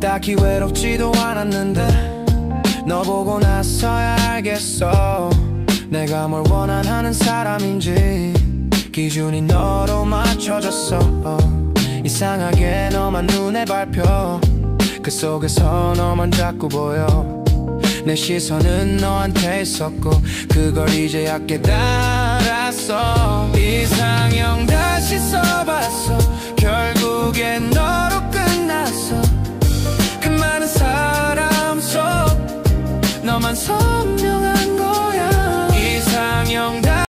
딱히 외롭지도 않았는데 너 보고 나서야 알겠어. 내가 뭘 원하는 사람인지 기준이 너로 맞춰졌어. 이상하게 너만 눈에 밟혀. 그 속에서 너만 자꾸 보여. 내 시선은 너한테 있었고 그걸 이제야 깨달았어. 이상형 다시 써봤어. 결국